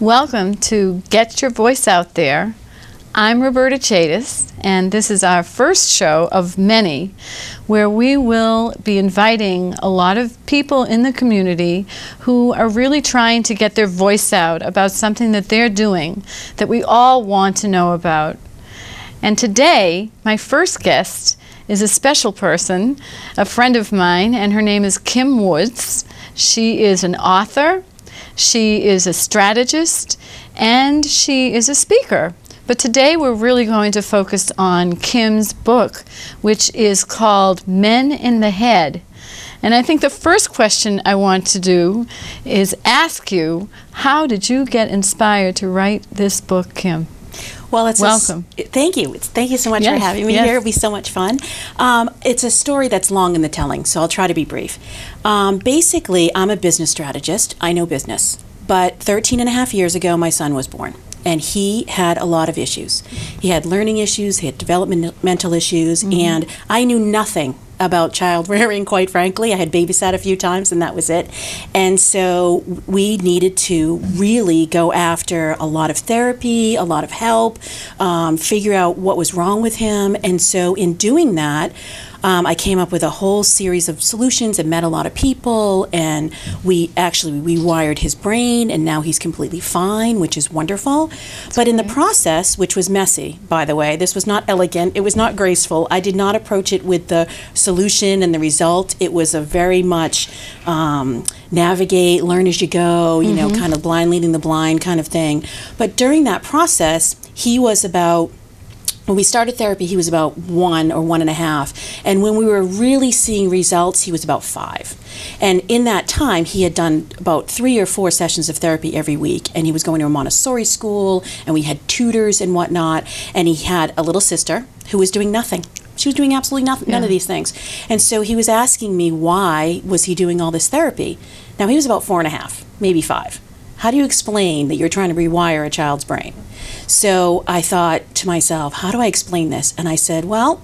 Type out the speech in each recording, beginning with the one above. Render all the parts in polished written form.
Welcome to Get Your Voice Out There. I'm Roberta Chadis, and this is our first show of many where we will be inviting a lot of people in the community who are really trying to get their voice out about something that they're doing that we all want to know about. And today, my first guest is a special person, a friend of mine, and her name is Kim Woods. She is an author, she is a strategist, and she is a speaker. But today we're really going to focus on Kim's book, which is called Men in the Head. And I think the first question I want to do is ask you, how did you get inspired to write this book, Kim? Well, it's welcome. Thank you. Thank you so much for having me here. It'll be so much fun. It's a story that's long in the telling, so I'll try to be brief. Basically, I'm a business strategist. I know business. But 13 and a half years ago, my son was born, and he had a lot of issues. He had learning issues, he had developmental issues, and I knew nothing about child rearing, quite frankly. I had babysat a few times and that was it. And so we needed to really go after a lot of therapy, a lot of help, figure out what was wrong with him. And so in doing that, I came up with a whole series of solutions and met a lot of people, and we actually rewired his brain, and now he's completely fine, which is wonderful. But in the process, which was messy, by the way, this was not elegant, it was not graceful. I did not approach it with the solution and the result. It was a very much navigate, learn as you go, you know, kind of blind leading the blind kind of thing. But during that process, he was about, when we started therapy, he was about 1 or 1.5. And when we were really seeing results, he was about 5. And in that time, he had done about 3 or 4 sessions of therapy every week. And he was going to a Montessori school, and we had tutors and whatnot. And he had a little sister who was doing nothing. She was doing absolutely nothing, none of these things. And so he was asking me, why was he doing all this therapy? Now, he was about 4.5, maybe 5. How do you explain that you're trying to rewire a child's brain? So I thought to myself, how do I explain this? And I said, well,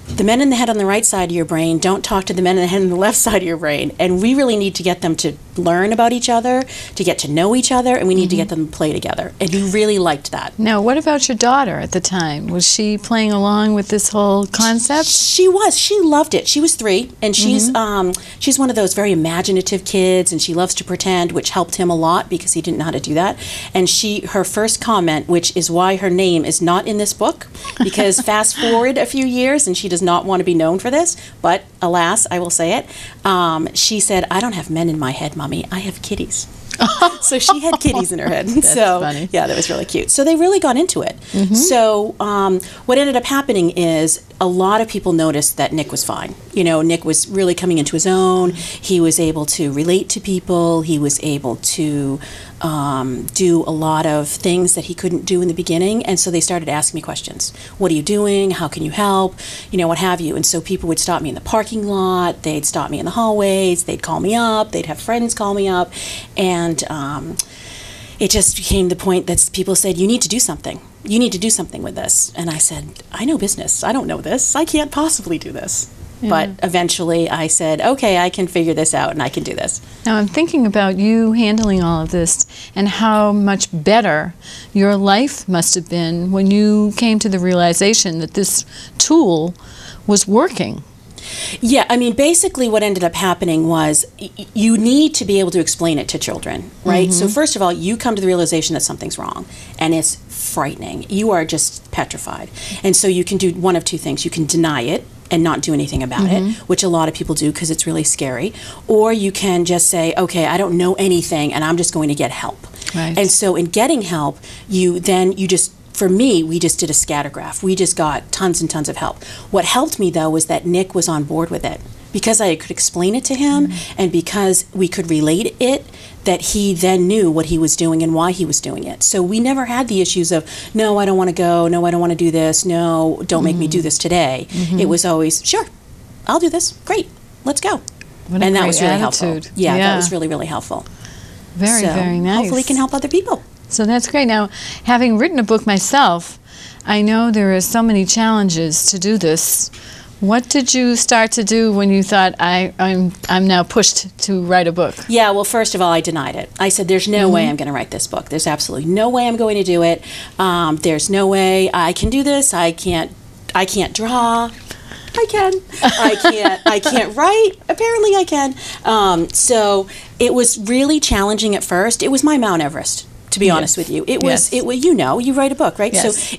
the men in the head on the right side of your brain don't talk to the men in the head on the left side of your brain. And we really need to get them to learn about each other, to get to know each other, and we need to get them to play together. And he really liked that. Now, what about your daughter at the time? Was she playing along with this whole concept? She was. She loved it. She was 3, and she's one of those very imaginative kids, and she loves to pretend, which helped him a lot because he didn't know how to do that. And her first comment, which is why her name is not in this book, because fast forward a few years, and she does not want to be known for this, but alas, I will say it. She said, "I don't have men in my head, Mommy. I have kitties." So she had kitties in her head. That's so funny. Yeah, that was really cute. So they really got into it. So what ended up happening is a lot of people noticed that Nick was fine. You know, Nick was really coming into his own. He was able to relate to people. He was able to do a lot of things that he couldn't do in the beginning. And so they started asking me questions. What are you doing? How can you help? You know, what have you? And so people would stop me in the parking lot. They'd stop me in the hallways. They'd call me up. They'd have friends call me up. And it just became the point that people said, you need to do something. You need to do something with this. And I said, I know business. I don't know this. I can't possibly do this. Yeah. But eventually I said, okay, I can figure this out and I can do this. Now I'm thinking about you handling all of this and how much better your life must have been when you came to the realization that this tool was working. Yeah, I mean, basically what ended up happening was you need to be able to explain it to children, right? So first of all, you come to the realization that something's wrong, and it's frightening. You are just petrified. And so you can do one of two things. You can deny it and not do anything about it, which a lot of people do because it's really scary. Or you can just say, okay, I don't know anything, and I'm just going to get help. Right. And so in getting help, for me, we just did a scattergraph. We just got tons and tons of help. What helped me, though, was that Nick was on board with it. Because I could explain it to him, and because we could relate it, that he then knew what he was doing and why he was doing it. So we never had the issues of, no, I don't want to go, no, I don't want to do this, no, don't make me do this today. It was always, sure, I'll do this, great, let's go. And that was really attitude. helpful. Yeah, that was really, really helpful. Very, very nice. Hopefully it can help other people. So that's great. Now, having written a book myself, I know there are so many challenges to do this What did you start to do when you thought, I'm now pushed to write a book? Yeah, well, first of all, I denied it. I said, there's no way I'm going to write this book. There's absolutely no way I'm going to do it. There's no way I can do this. I can't draw. I can't write. Apparently I can. So it was really challenging at first. It was my Mount Everest, to be honest with you. It was, you write a book, right? Yes. So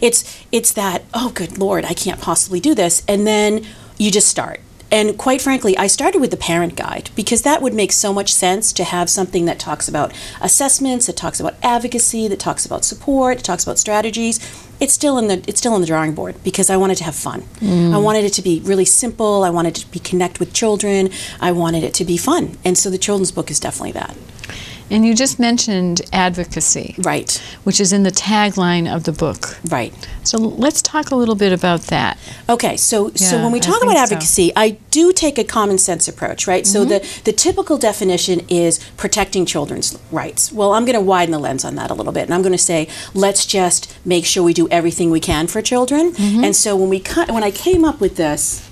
it's that, oh, good Lord, I can't possibly do this. And then you just start. And quite frankly, I started with the parent guide because that would make so much sense to have something that talks about assessments, that talks about advocacy, that talks about support, that talks about strategies. It's still in the drawing board because I wanted to have fun. I wanted it to be really simple. I wanted it to be connect with children. I wanted it to be fun. And so the children's book is definitely that. And you just mentioned advocacy. Right. Which is in the tagline of the book. Right. So let's talk a little bit about that. Okay, so when we talk about advocacy, I do take a common sense approach, right? So the typical definition is protecting children's rights. Well, I'm going to widen the lens on that a little bit, and I'm going to say, let's just make sure we do everything we can for children. And so when I came up with this,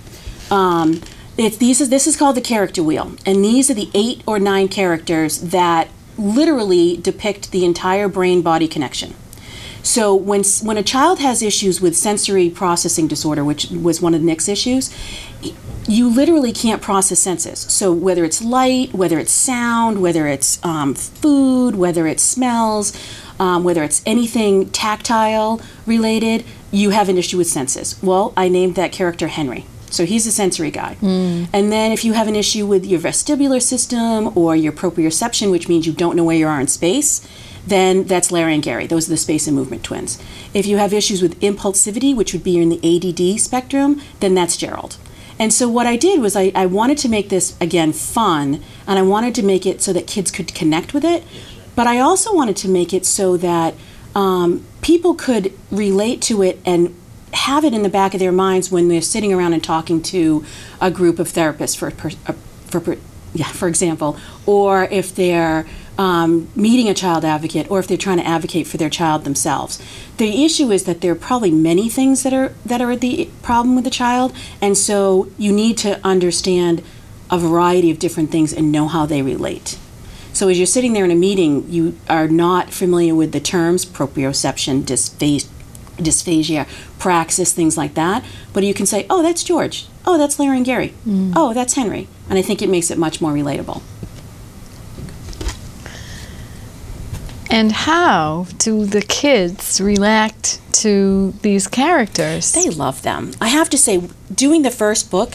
this is called the character wheel, and these are the 8 or 9 characters that literally depict the entire brain-body connection. So when a child has issues with sensory processing disorder, which was one of Nick's issues, you literally can't process senses. So whether it's light, whether it's sound, whether it's food, whether it's smells, whether it's anything tactile related, you have an issue with senses. Well, I named that character Henry. So he's a sensory guy. And then if you have an issue with your vestibular system or your proprioception, which means you don't know where you are in space, then that's Larry and Gary. Those are the space and movement twins. If you have issues with impulsivity, which would be in the ADD spectrum, then that's Gerald. And so what I did was I wanted to make this, again, fun, and I wanted to make it so that kids could connect with it, but I also wanted to make it so that people could relate to it and have it in the back of their minds when they're sitting around and talking to a group of therapists, for example, or if they're meeting a child advocate, or if they're trying to advocate for their child themselves. The issue is that there are probably many things that are the problem with the child, and so you need to understand a variety of different things and know how they relate. So as you're sitting there in a meeting, you are not familiar with the terms proprioception, dysphagia, praxis, things like that, but you can say, oh, that's George. Oh, that's Larry and Gary. Oh, that's Henry. And I think it makes it much more relatable. And how do the kids react to these characters? They love them. I have to say, doing the first book,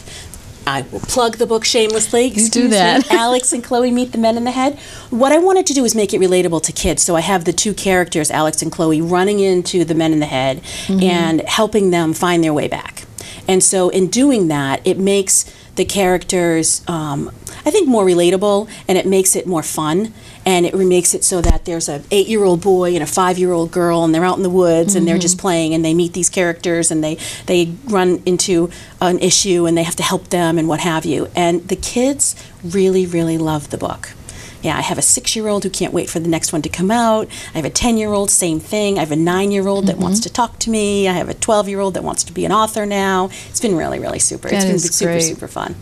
I will plug the book shamelessly. You do that. Alex and Chloe Meet the Men in the Head. What I wanted to do is make it relatable to kids. So I have the 2 characters, Alex and Chloe, running into the Men in the Head and helping them find their way back. And so in doing that, it makes the characters, I think, more relatable, and it makes it more fun. And it makes it so that there's an 8-year-old boy and a 5-year-old girl, and they're out in the woods, and they're just playing, and they meet these characters, and they run into an issue, and they have to help them, and what have you. And the kids really, really love the book. Yeah, I have a 6-year-old who can't wait for the next one to come out. I have a 10-year-old, same thing. I have a 9-year-old that wants to talk to me. I have a 12-year-old that wants to be an author now. It's been really, really super. It's been super, super fun.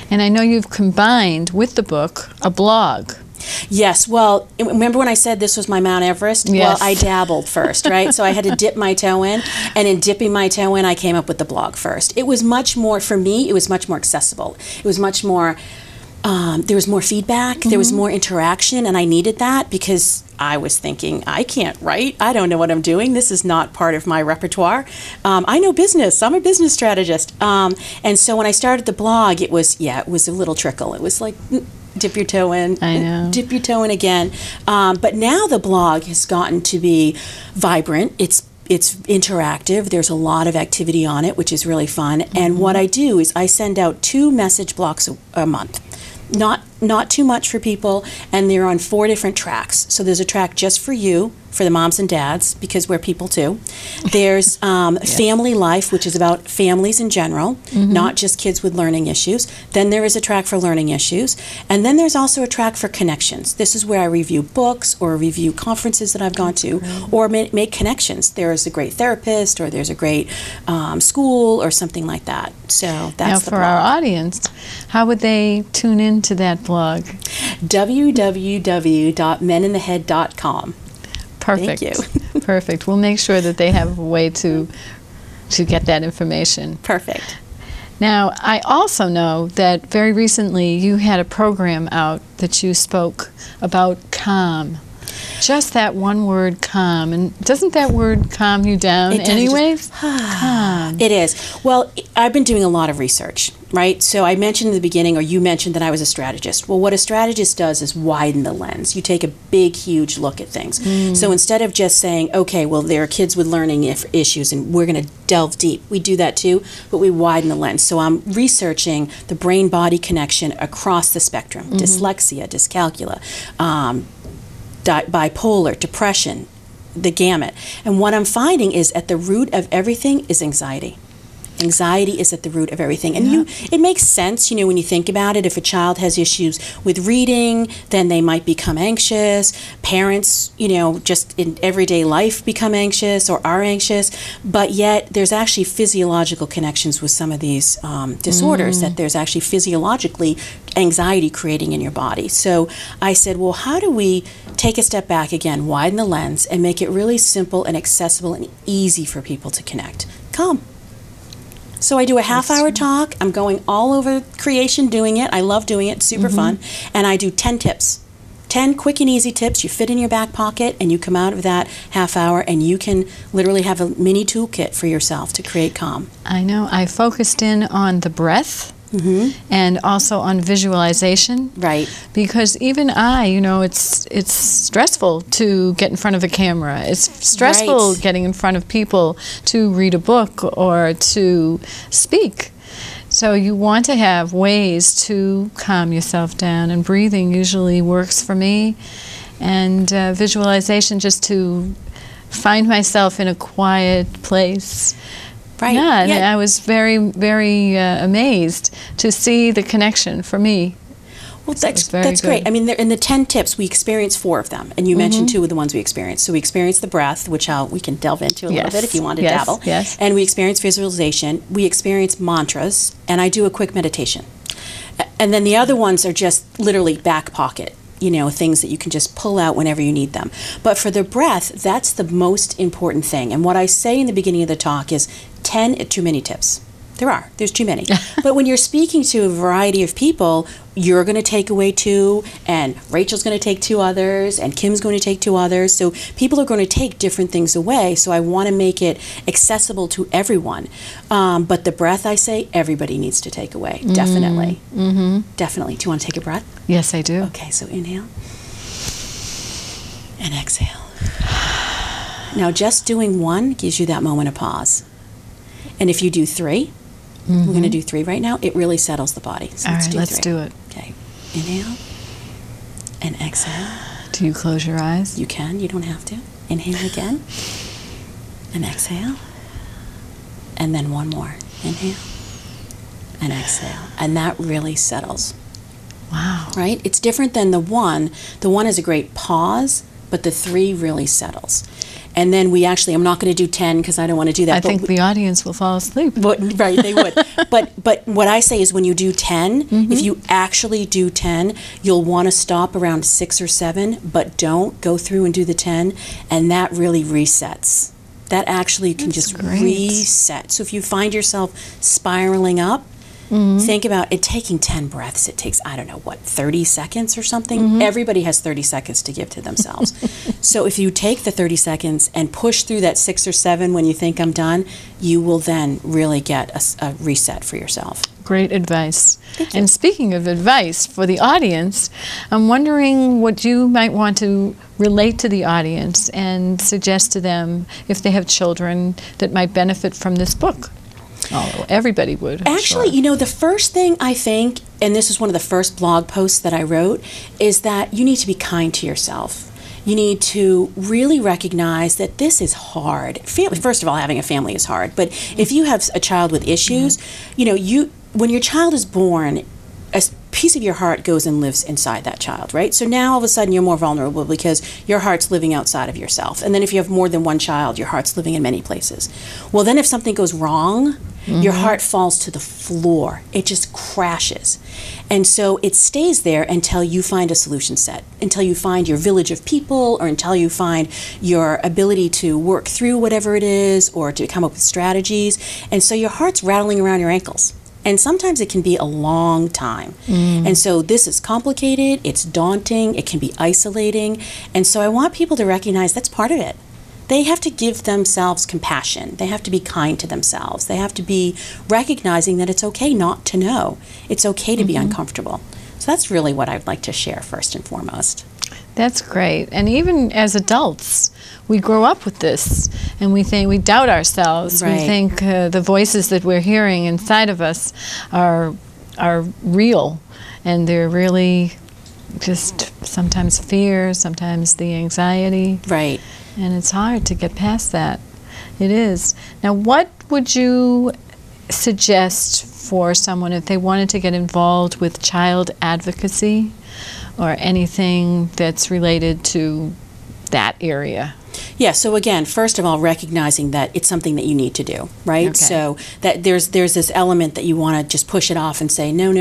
And I know you've combined with the book a blog. Yes, well, remember when I said this was my Mount Everest? Yes. Well, I dabbled first, right? So I had to dip my toe in, and in dipping my toe in, I came up with the blog first. It was much more, for me, it was much more accessible. It was much more, there was more feedback, there was more interaction, and I needed that because I was thinking, I can't write, I don't know what I'm doing, this is not part of my repertoire. I know business, I'm a business strategist. And so when I started the blog, it was a little trickle. It was like, dip your toe in, I know. Dip your toe in again. But now the blog has gotten to be vibrant. It's interactive. There's a lot of activity on it, which is really fun. And what I do is I send out 2 message blocks a month. Not not too much for people, and they're on 4 different tracks. So there's a track just for you, for the moms and dads, because we're people too. There's Family Life, which is about families in general, not just kids with learning issues. Then there is a track for learning issues. And then there's also a track for connections. This is where I review books or review conferences that I've gone to, or make connections. There is a great therapist, or there's a great school, or something like that. So that's now, the for blog. our audience, how would they tune into that blog? www.meninthehead.com. Perfect. Thank you. Perfect. We'll make sure that they have a way to get that information. Perfect. Now, I also know that very recently you had a program out that you spoke about calm. Just that one word, calm. And doesn't that word calm you down anyways? Calm. It is. Well, I've been doing a lot of research, right? So I mentioned in the beginning, or you mentioned that I was a strategist. Well, what a strategist does is widen the lens. You take a big, huge look at things. So instead of just saying, okay, well, there are kids with learning issues and we're going to delve deep. We do that too, but we widen the lens. So I'm researching the brain-body connection across the spectrum. Dyslexia, dyscalculia, bipolar, depression, the gamut. And what I'm finding is at the root of everything is anxiety. Anxiety is at the root of everything. And it makes sense, when you think about it. If a child has issues with reading, then they might become anxious. Parents, just in everyday life become anxious or are anxious. But yet there's actually physiological connections with some of these disorders, that there's actually physiologically anxiety creating in your body. So I said, well, how do we take a step back again, widen the lens, and make it really simple and accessible and easy for people to connect? Calm. So I do a half-hour talk. I'm going all over creation doing it. I love doing it. It's super fun. And I do 10 tips. 10 quick and easy tips you fit in your back pocket, and you come out of that half hour and you can literally have a mini toolkit for yourself to create calm. I know. I focused in on the breath. And also on visualization. Right. Because even it's stressful to get in front of a camera. It's stressful getting in front of people to read a book or to speak. So you want to have ways to calm yourself down, and breathing usually works for me. And visualization, just to find myself in a quiet place. Right. Yeah, and I was very, very amazed to see the connection for me. Well, that's great. I mean, in the 10 tips, we experienced 4 of them, and you mentioned 2 of the ones we experienced. So we experienced the breath, which we can delve into a little bit if you want to dabble. Yes. And we experienced visualization. We experienced mantras, and I do a quick meditation. And then the other ones are just literally back pocket. Things that you can just pull out whenever you need them. But for the breath, that's the most important thing. And what I say in the beginning of the talk is 10 are too many tips. There's too many. But when you're speaking to a variety of people, you're going to take away 2, and Rachel's going to take 2 others, and Kim's going to take 2 others. So people are going to take different things away. So I want to make it accessible to everyone. But the breath, I say, everybody needs to take away. Definitely. Definitely. Do you want to take a breath? Yes, I do. Okay, so inhale and exhale. Now, just doing 1 gives you that moment of pause. And if you do 3, we're going to do 3 right now, it really settles the body. So let's do it. Okay, inhale and exhale. Do you close your eyes? You can, you don't have to. Inhale again and exhale. And then 1 more. Inhale and exhale. And that really settles. Wow. Right? It's different than the 1. The 1 is a great pause, but the 3 really settles. And then I'm not going to do 10 because I don't want to do that. I think the audience will fall asleep. Right, they would. But what I say is when you do 10, if you actually do 10, you'll want to stop around 6 or 7, but don't go through and do the 10, and that really resets. That actually can reset. So if you find yourself spiraling up, think about it taking 10 breaths. It takes, 30 seconds or something? Everybody has 30 seconds to give to themselves. So if you take the 30 seconds and push through that 6 or 7 when you think I'm done, you will then really get a reset for yourself. Great advice. And speaking of advice for the audience, I'm wondering what you might want to relate to the audience and suggest to them if they have children that might benefit from this book. Oh, everybody would. Actually, sure. you know, the first thing I think, and this is one of the first blog posts that I wrote, is that you need to be kind to yourself. You need to really recognize that this is hard. First of all, having a family is hard, but if you have a child with issues, you know, when your child is born, a piece of your heart goes and lives inside that child, right? So now all of a sudden you're more vulnerable because your heart's living outside of yourself. And then if you have more than one child, your heart's living in many places. Well, then if something goes wrong, your heart falls to the floor. It just crashes. And so it stays there until you find a solution set, until you find your village of people, or until you find your ability to work through whatever it is, or to come up with strategies. And so your heart's rattling around your ankles. And sometimes it can be a long time. And so this is complicated, it's daunting, it can be isolating. And so I want people to recognize that's part of it. They have to give themselves compassion. They have to be kind to themselves. They have to be recognizing that it's okay not to know. It's okay to be uncomfortable. So that's really what I'd like to share first and foremost. That's great. And even as adults, we grow up with this, and we doubt ourselves. Right. We think the voices that we're hearing inside of us are real, and they're really just sometimes fear, sometimes the anxiety. Right. And it's hard to get past that. It is. Now, what would you suggest for someone if they wanted to get involved with child advocacy or anything that's related to that area? Yeah, so again, first of all, recognizing that it's something that you need to do, right? Okay. So that there's this element that you want to just push it off and say, no,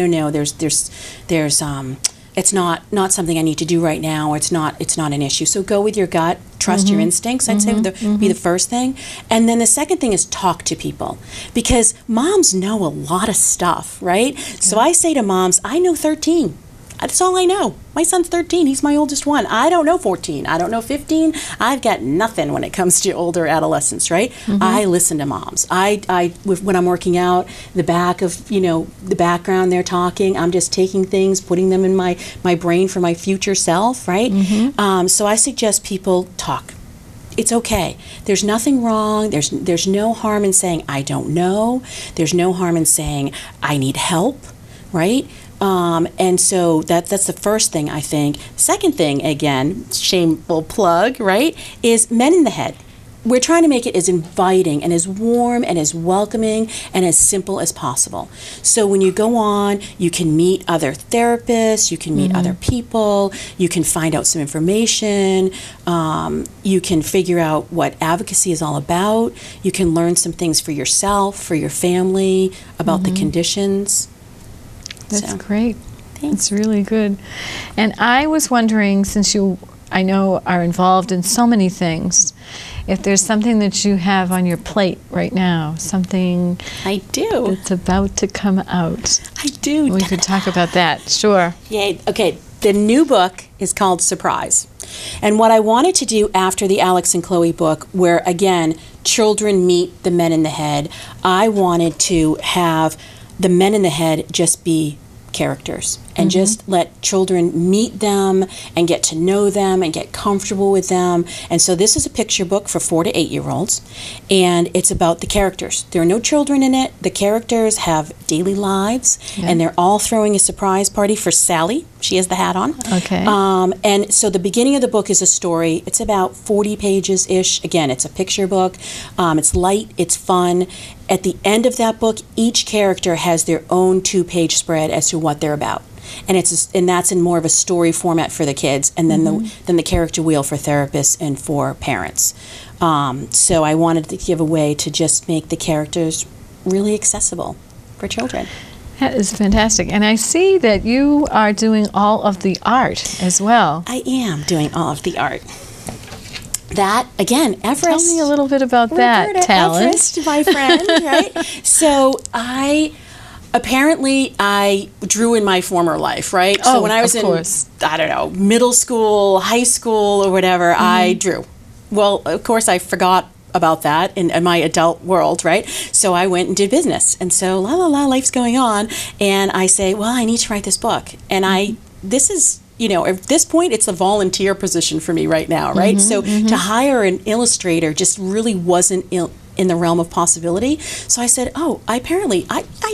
it's not something I need to do right now, or it's not an issue. So go with your gut, trust your instincts, I'd say would be the first thing. And then the second thing is talk to people, because moms know a lot of stuff, right? So I say to moms, I know 13. That's all I know. My son's 13. He's my oldest one. I don't know 14. I don't know 15. I've got nothing when it comes to older adolescents, right? I listen to moms. When I'm working out, the back of, the background, they're talking. I'm just taking things, putting them in my brain for my future self, right? So I suggest people talk. It's okay. There's nothing wrong. There's no harm in saying, I don't know. There's no harm in saying, I need help, right? And so that's the first thing, I think. Second thing, again, shameful plug, right, is Men in the Head. We're trying to make it as inviting and as warm and as welcoming and as simple as possible. So when you go on, you can meet other therapists, you can meet other people, you can find out some information, you can figure out what advocacy is all about, you can learn some things for yourself, for your family, about the conditions. That's great. Thanks. That's really good. And I was wondering, since you, I know, are involved in so many things, if there's something that you have on your plate right now, something I do. that's about to come out. I do. We could talk about that. Sure. Yay. Okay. The new book is called Surprise. And what I wanted to do after the Alex and Chloe book, where, again, children meet the men in the head, I wanted to have the men in the head just be characters and just let children meet them and get to know them and get comfortable with them. And so this is a picture book for 4 to 8-year-olds, and it's about the characters. There are no children in it. The characters have daily lives, and they're all throwing a surprise party for Sally. She has the hat on. Okay. And so the beginning of the book is a story. It's about 40 pages-ish. Again, it's a picture book. It's light. It's fun. At the end of that book, each character has their own 2-page spread as to what they're about. And that's in more of a story format for the kids, and then the character wheel for therapists and for parents. So I wanted to give a way to just make the characters really accessible for children. That is fantastic. And I see that you are doing all of the art as well. I am doing all of the art. That, again, Everest. Tell me a little bit about that Roberta talent. Everest, my friend, right? So I drew in my former life, right? So when I was in, middle school, high school, or whatever, I drew. Well, of course, I forgot about that in my adult world, right? So I went and did business. And so, life's going on. And I say, well, I need to write this book. And this is, at this point, it's a volunteer position for me right now, right? So to hire an illustrator just really wasn't in the realm of possibility. So I said, oh, I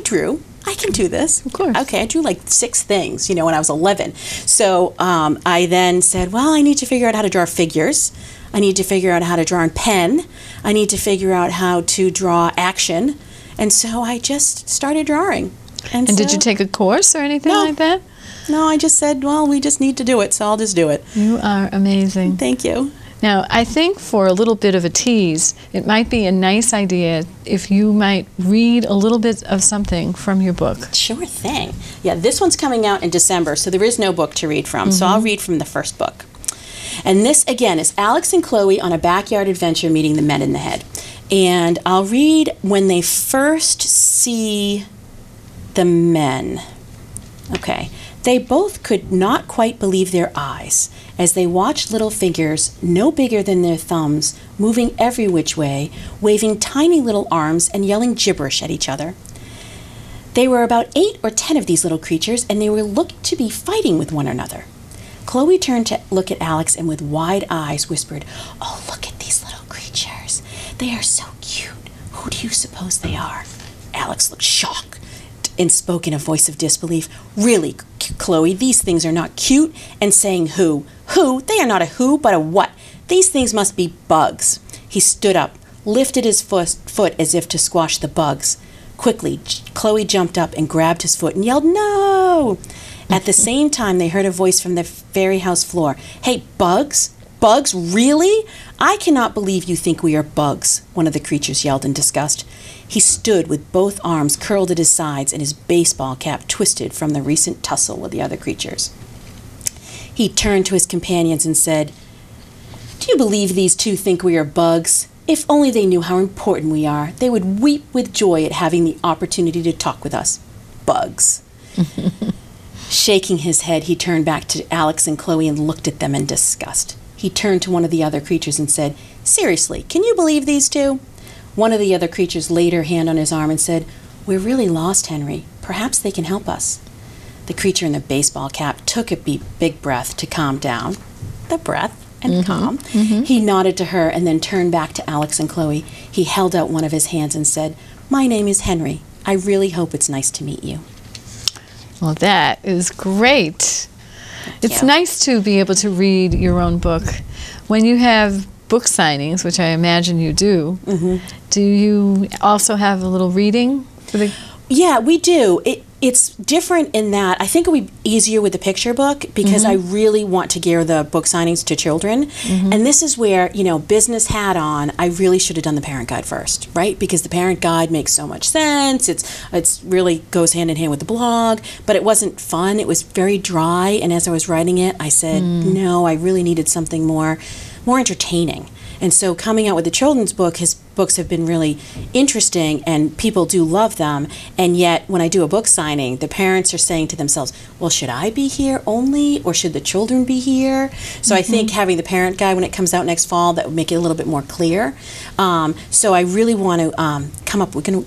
drew. I can do this. Of course. Okay, I drew like 6 things, when I was 11. So I then said, well, I need to figure out how to draw figures. I need to figure out how to draw in pen. I need to figure out how to draw action. And so I just started drawing. And did you take a course or anything like that? No, I just said, well, we just need to do it, so I'll just do it. You are amazing. Thank you. Now, I think for a little bit of a tease, it might be a nice idea if you might read a little bit of something from your book. Sure thing. Yeah, this one's coming out in December, so there is no book to read from. So I'll read from the first book. And this, again, is Alex and Chloe on a backyard adventure meeting the men in the head. And I'll read when they first see the men. Okay. They both could not quite believe their eyes as they watched little figures no bigger than their thumbs moving every which way, waving tiny little arms and yelling gibberish at each other. There were about 8 or 10 of these little creatures, and they were looked to be fighting with one another. Chloe turned to look at Alex and with wide eyes whispered, "Oh, look at these little creatures. They are so cute. Who do you suppose they are?" Alex looked shocked and spoke in a voice of disbelief. "Really, Chloe, these things are not cute." And saying who? Who? They are not a who, but a what? These things must be bugs. He stood up, lifted his foot as if to squash the bugs. Quickly, Chloe jumped up and grabbed his foot and yelled, "No!" At the same time, they heard a voice from the fairy house floor. "Hey, bugs? Bugs? Really? I cannot believe you think we are bugs," one of the creatures yelled in disgust. He stood with both arms curled at his sides and his baseball cap twisted from the recent tussle with the other creatures. He turned to his companions and said, "Do you believe these two think we are bugs? If only they knew how important we are, they would weep with joy at having the opportunity to talk with us. Bugs." Shaking his head, he turned back to Alex and Chloe and looked at them in disgust. He turned to one of the other creatures and said, "Seriously, can you believe these two?" One of the other creatures laid her hand on his arm and said, "We're really lost, Henry. Perhaps they can help us." The creature in the baseball cap took a big breath to calm down. The breath and calm. He nodded to her and then turned back to Alex and Chloe. He held out one of his hands and said, "My name is Henry. I really hope it's nice to meet you." Well, that is great. It's nice to be able to read your own book. When you have book signings, which I imagine you do, do you also have a little reading for the... Yeah, we do. It's different in that I think it would be easier with the picture book because I really want to gear the book signings to children. And this is where, business hat on, I really should have done the parent guide first, right? Because the parent guide makes so much sense. It's really goes hand in hand with the blog, but it wasn't fun. It was very dry. And as I was writing it, I said, no, I really needed something more entertaining. And so coming out with the children's book, his books have been really interesting and people do love them. And yet when I do a book signing, the parents are saying to themselves, well, should I be here only or should the children be here? So I think having the parent guide when it comes out next fall, that would make it a little bit more clear. So I really want to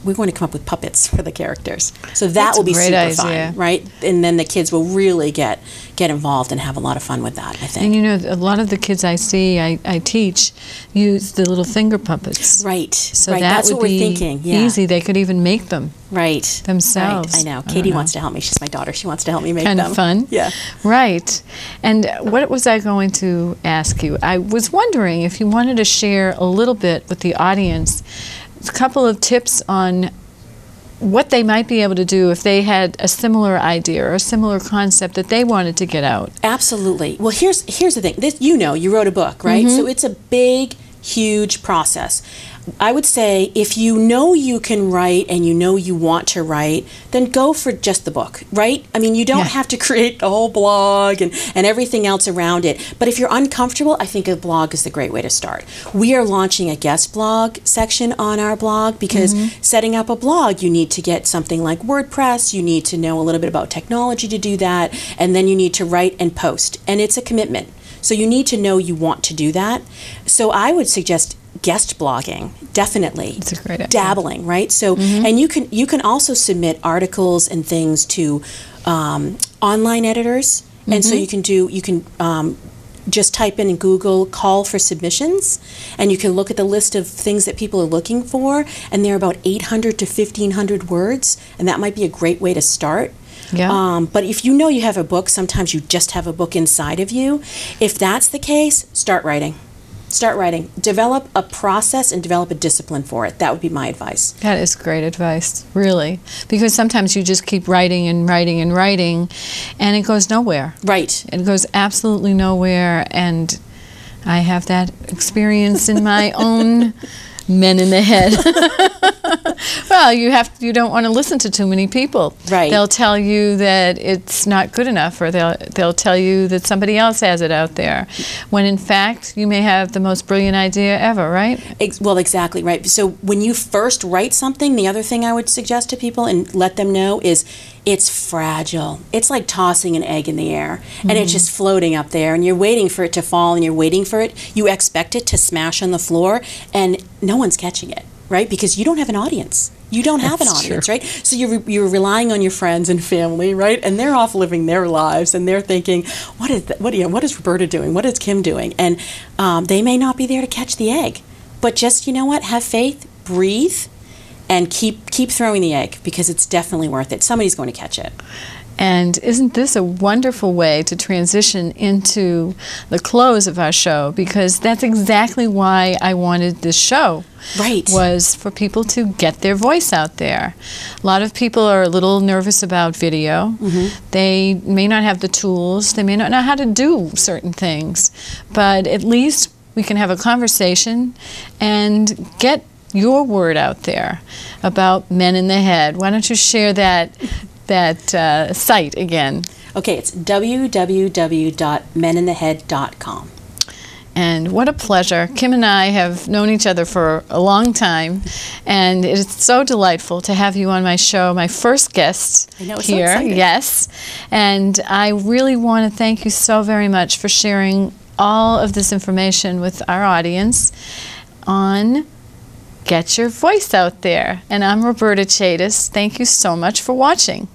we're going to come up with puppets for the characters. So that will be super fun, right? And then the kids will really get involved and have a lot of fun with that, I think. And a lot of the kids I see, I teach, use the little finger puppets. Right. So right. That's what we're thinking. Yeah. Easy. They could even make them. Right. Themselves. Right. I know. Katie wants to help me. She's my daughter. She wants to help me make them. Kind of fun. Yeah. Right. And what was I going to ask you? I was wondering if you wanted to share a little bit with the audience, a couple of tips on what they might be able to do if they had a similar idea or a similar concept that they wanted to get out. Absolutely. Well, here's the thing. This, you wrote a book, right? So it's a big, huge process. I would say if you know you can write and you know you want to write, then go for just the book, right? I mean, you don't have to create a whole blog and everything else around it. But if you're uncomfortable, I think a blog is the great way to start. We are launching a guest blog section on our blog because setting up a blog, you need to get something like WordPress, you need to know a little bit about technology to do that, and then you need to write and post. And it's a commitment. So you need to know you want to do that. So I would suggest guest blogging, definitely. It's a great idea. Dabbling, right? So, and you can also submit articles and things to online editors, and so you can just type in Google call for submissions, and you can look at the list of things that people are looking for, and they're about 800 to 1,500 words, and that might be a great way to start. Yeah. But if you know you have a book, sometimes you just have a book inside of you. If that's the case, start writing. Start writing. Develop a process and develop a discipline for it. That would be my advice. That is great advice, really. Because sometimes you just keep writing and writing and writing, and it goes nowhere. Right. It goes absolutely nowhere, and I have that experience in my own men in the head. Well, you don't want to listen to too many people. Right. They'll tell you that it's not good enough, or they'll tell you that somebody else has it out there, when in fact you may have the most brilliant idea ever, right? Well, exactly right. So when you first write something, the other thing I would suggest to people and let them know is it's fragile. It's like tossing an egg in the air, and it's just floating up there, and you're waiting for it to fall, and you're waiting for it. You expect it to smash on the floor, and no one's catching it, right? Because you don't have an audience. You don't have an audience, right? So you're relying on your friends and family, right? And they're off living their lives, and they're thinking, what is Roberta doing? What is Kim doing? And they may not be there to catch the egg. But just, you know what? Have faith, breathe, and keep throwing the egg, because it's definitely worth it. Somebody's going to catch it. And isn't this a wonderful way to transition into the close of our show? Because that's exactly why I wanted this show. Right. Was for people to get their voice out there. A lot of people are a little nervous about video. They may not have the tools. They may not know how to do certain things. But at least we can have a conversation and get your word out there about Men in the Head. Why don't you share that site again? Okay, it's www.meninthehead.com. And what a pleasure. Kim and I have known each other for a long time, and it's so delightful to have you on my show, my first guest I know, it's here. so exciting. Yes. And I really want to thank you so very much for sharing all of this information with our audience on Get Your Voice Out There. And I'm Roberta Chadis. Thank you so much for watching.